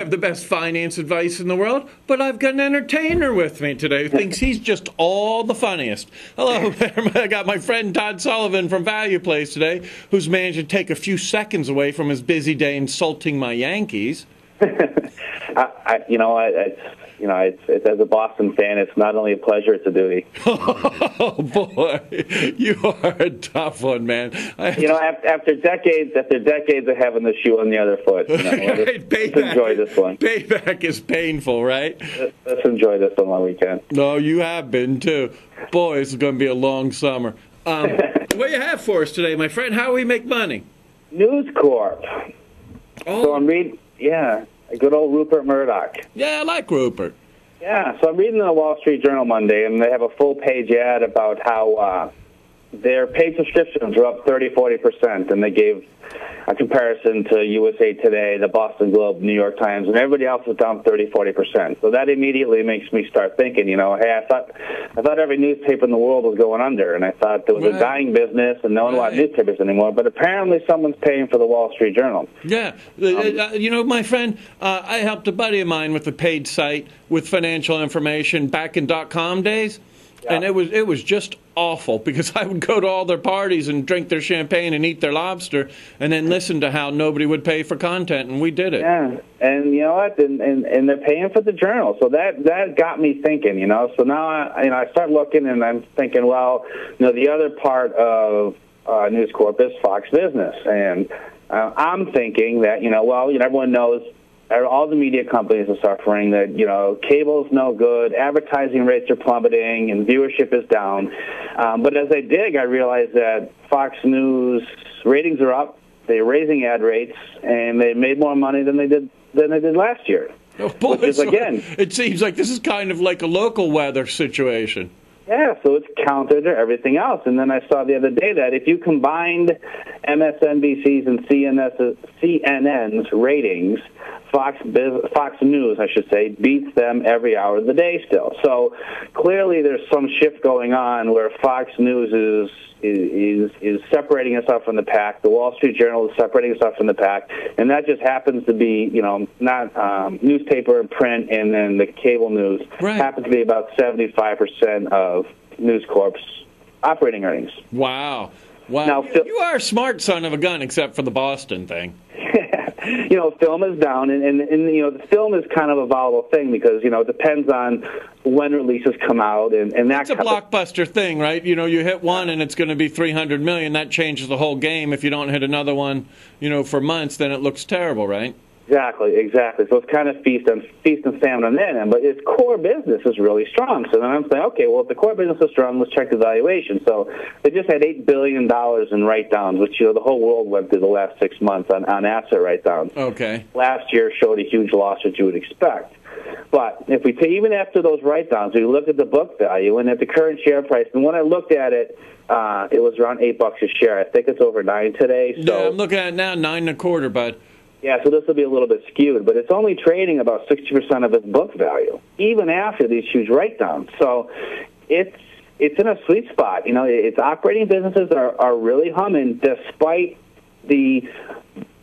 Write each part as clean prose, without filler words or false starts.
have the best finance advice in the world, but I've got an entertainer with me today who thinks he's just all the funniest. Hello, I got my friend Todd Sullivan from Value Place today, who's managed to take a few seconds away from his busy day insulting my Yankees. It's as a Boston fan, it's not only a pleasure, it's a duty. Oh boy, you are a tough one, man. After decades of having the shoe on the other foot, let's enjoy this one. Payback is painful, right? Let's enjoy this one while we can. No, you have been too. Boy, it's going to be a long summer. What do you have for us today, my friend? How do we make money? News Corp. Oh. So I'm reading, good old Rupert Murdoch. Yeah, I like Rupert. Yeah, so I'm reading the Wall Street Journal Monday, and they have a full-page ad about how their paid subscriptions are up 30-40%, and they gave a comparison to USA Today, the Boston Globe, New York Times, and everybody else is down 30-40%. So that immediately makes me start thinking, hey, I thought every newspaper in the world was going under, and I thought there was a dying business, and no one wanted newspapers anymore. But apparently someone's paying for the Wall Street Journal. Yeah. My friend, I helped a buddy of mine with a paid site with financial information back in .com days. Yeah. And it was just awful because I would go to all their parties and drink their champagne and eat their lobster and then listen to how nobody would pay for content, and we did it. Yeah, and you know what? And they're paying for the journal, so that got me thinking. So now I start looking and I'm thinking, well, the other part of News Corp is Fox Business, and I'm thinking that everyone knows. All the media companies are suffering that, cable's no good, advertising rates are plummeting, and viewership is down. But as I dig, I realized that Fox News ratings are up, they're raising ad rates, and they made more money than they did last year. Oh, boy, it seems like this is kind of like a local weather situation. Yeah, so it's counter to everything else. And then I saw the other day that if you combined MSNBC's and CNN's ratings, Fox News, I should say, beats them every hour of the day still. So clearly there's some shift going on where Fox News is separating itself from the pack. The Wall Street Journal is separating itself from the pack, and that just happens to be, not newspaper and print, and then the cable news happens to be about 75% of News Corp's operating earnings. Wow. Now, you are a smart son of a gun, except for the Boston thing. Film is down, and the film is kind of a volatile thing because, it depends on when releases come out. And that's a blockbuster thing, right? You hit one and it's going to be $300 million. That changes the whole game. If you don't hit another one, for months, then it looks terrible, right? Exactly. So it's kind of feast and famine on that end. But its core business is really strong. So then I'm saying, okay, well, if the core business is strong, let's check the valuation. So they just had $8 billion in write-downs, which, the whole world went through the last 6 months on asset write-downs. Okay. Last year showed a huge loss, which you would expect. But if we even after those write-downs, we look at the book value and at the current share price, and when I looked at it, it was around $8 a share. I think it's over $9 today. So, yeah, I'm looking at it now, $9.25, bud. Yeah, so this will be a little bit skewed, but it's only trading about 60% of its book value, even after these huge write-downs. So it's in a sweet spot. Its operating businesses are really humming despite the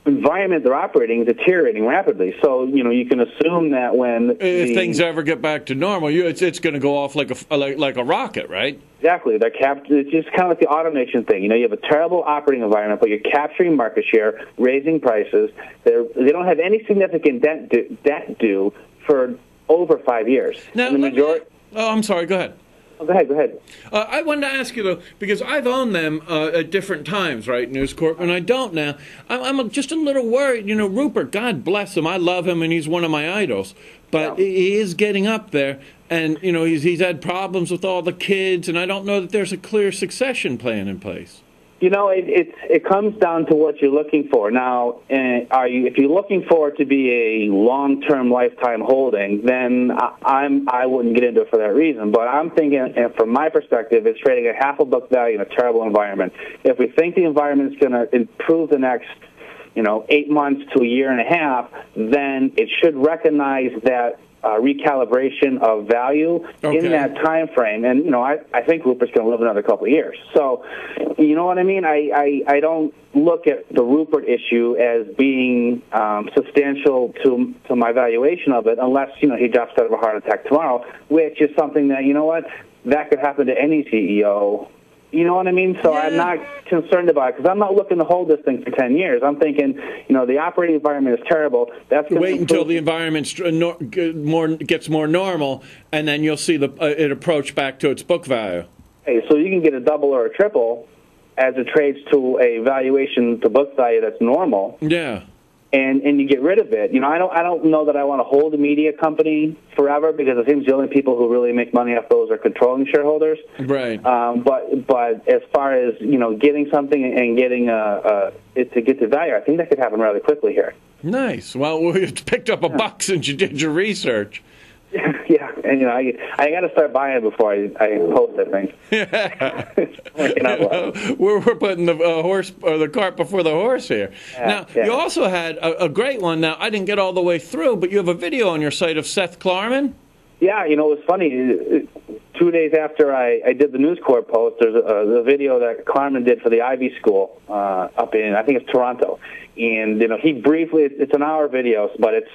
environment they're operating deteriorating rapidly. So, you can assume that when if things ever get back to normal, it's going to go off like a rocket, right? Exactly. It's just kind of like the automation thing. You have a terrible operating environment, but you're capturing market share, raising prices. They don't have any significant debt due for over 5 years. Now, I'm sorry. Go ahead. Oh, go ahead. I wanted to ask you, though, because I've owned them at different times, right, News Corp, and I don't now. I'm just a little worried. Rupert, God bless him. I love him, and he's one of my idols. But he is getting up there, and, he's had problems with all the kids, and I don't know that there's a clear succession plan in place. It comes down to what you're looking for. Now, if you're looking for it to be a long-term, lifetime holding, then I wouldn't get into it for that reason. But I'm thinking, and from my perspective, it's trading at half a book value in a terrible environment. If we think the environment is going to improve the next, 8 months to a year and a half, then it should recognize that recalibration of value in that time frame. And, I think Rupert's going to live another couple of years. So, you know what I mean? I don't look at the Rupert issue as being substantial to my valuation of it unless, he drops out of a heart attack tomorrow, which is something that, that could happen to any CEO. You know what I mean? So I'm not concerned about it because I'm not looking to hold this thing for 10 years. I'm thinking, the operating environment is terrible. That's going wait until the environment gets more normal, and then you'll see it approach back to its book value. Hey, so you can get a double or a triple as it trades to a valuation to book value that's normal. Yeah. And you get rid of it. I don't know that I want to hold a media company forever because it seems the only people who really make money off those are controlling shareholders. Right. But as far as getting something and getting it to get to value, I think that could happen rather quickly here. Nice. Well, we picked up a buck since you did your research. Yeah, and I got to start buying before I post that thing. We're putting the horse or the cart before the horse here. Now, you also had a great one. Now, I didn't get all the way through, but you have a video on your site of Seth Klarman. Yeah, it was funny. 2 days after I did the News Corp post, there's the video that Klarman did for the Ivy School up in, I think it's Toronto. And, he briefly, it's an hour video, but it's,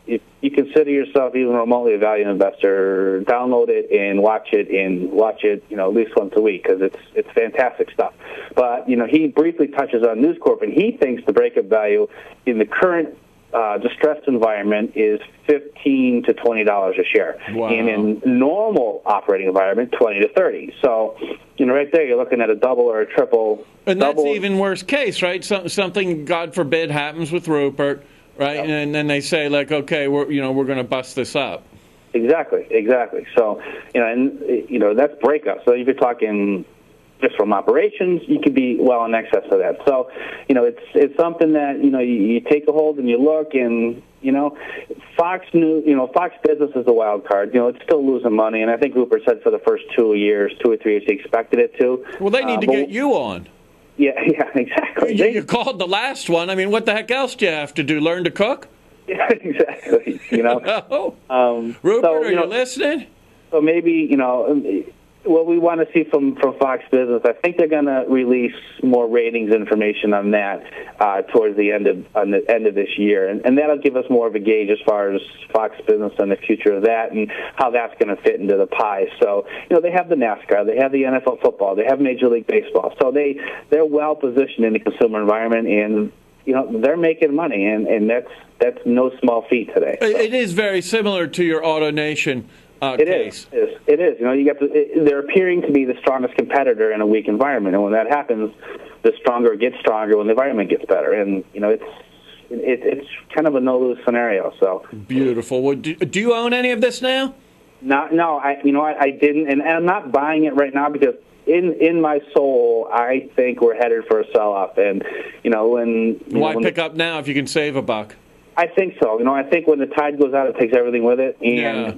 if you consider yourself even remotely a value investor, download it and watch it at least once a week because it's fantastic stuff. But, he briefly touches on News Corp, and he thinks the breakup value in the current distressed environment is $15 to $20 a share. Wow. And in normal operating environment, $20 to $30. So, right there, you're looking at a double or a triple. And that's even worst case, right? Something, God forbid, happens with Rupert, right? Yep. And then they say, like, okay, we're going to bust this up. Exactly. So, that's breakup. So if you're talking just from operations, you could be well in excess of that. So, it's something that, you take a hold and you look and, Fox News, Fox Business is the wild card. It's still losing money, and I think Rupert said for the first 2 or 3 years he expected it to. Well, they need to get you on. Yeah, exactly. You called the last one. I mean, what the heck else do you have to do? Learn to cook? Yeah, exactly. Rupert, are you listening? So maybe, what we want to see from Fox Business, I think they're going to release more ratings information on that towards the end of this year, and that'll give us more of a gauge as far as Fox Business and the future of that and how that's going to fit into the pie. So, they have the NASCAR, they have the NFL football, they have Major League Baseball, so they're well positioned in the consumer environment, and they're making money, and that's no small feat today. So. It is very similar to your AutoNation. It is. They're appearing to be the strongest competitor in a weak environment, and when that happens, the stronger it gets stronger when the environment gets better. And it's kind of a no-lose scenario. So beautiful. Well, do you own any of this now? No. I didn't, and I'm not buying it right now because in my soul, I think we're headed for a sell-off. And why pick up now if you can save a buck? I think so. I think when the tide goes out, it takes everything with it, and. Yeah.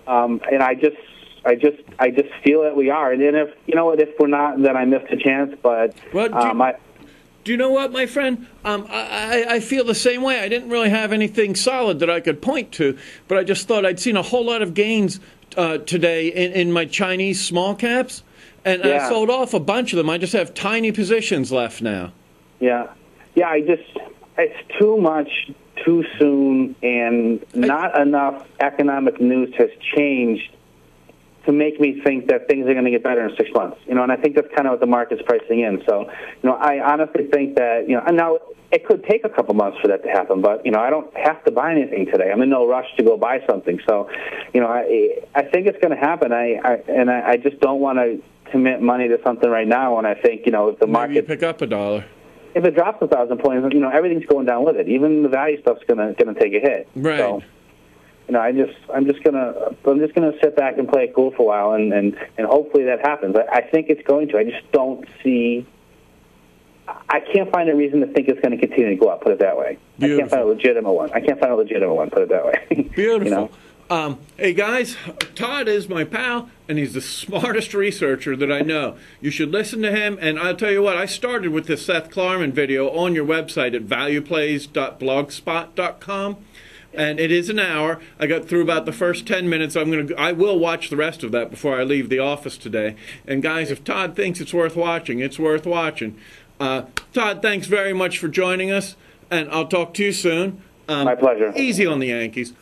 And I just feel that we are. And then if we're not, then I missed a chance. But do you know what, my friend? I feel the same way. I didn't really have anything solid that I could point to, but I just thought I'd seen a whole lot of gains today in my Chinese small caps, and I sold off a bunch of them. I just have tiny positions left now. Yeah. It's too much. Too soon, and not enough economic news has changed to make me think that things are going to get better in 6 months. And I think that's kind of what the market's pricing in. So, I honestly think that, and now it could take a couple months for that to happen, but, I don't have to buy anything today. I'm in no rush to go buy something. So, I think it's going to happen. I just don't want to commit money to something right now, and I think, if the market... Maybe you pick up $1. If it drops 1,000 points, everything's going down with it. Even the value stuff's gonna take a hit. Right. So, I'm just gonna sit back and play it cool for a while, and hopefully that happens. I think it's going to. I just don't see. I can't find a reason to think it's going to continue to go up. Put it that way. Beautiful. I can't find a legitimate one. Put it that way. Beautiful. Hey guys, Todd is my pal, and he's the smartest researcher that I know. You should listen to him, and I'll tell you what, I started with this Seth Klarman video on your website at valueplays.blogspot.com. And it is an hour. I got through about the first 10 minutes. I will watch the rest of that before I leave the office today. And guys, if Todd thinks it's worth watching, it's worth watching. Todd, thanks very much for joining us, and I'll talk to you soon. My pleasure. Easy on the Yankees.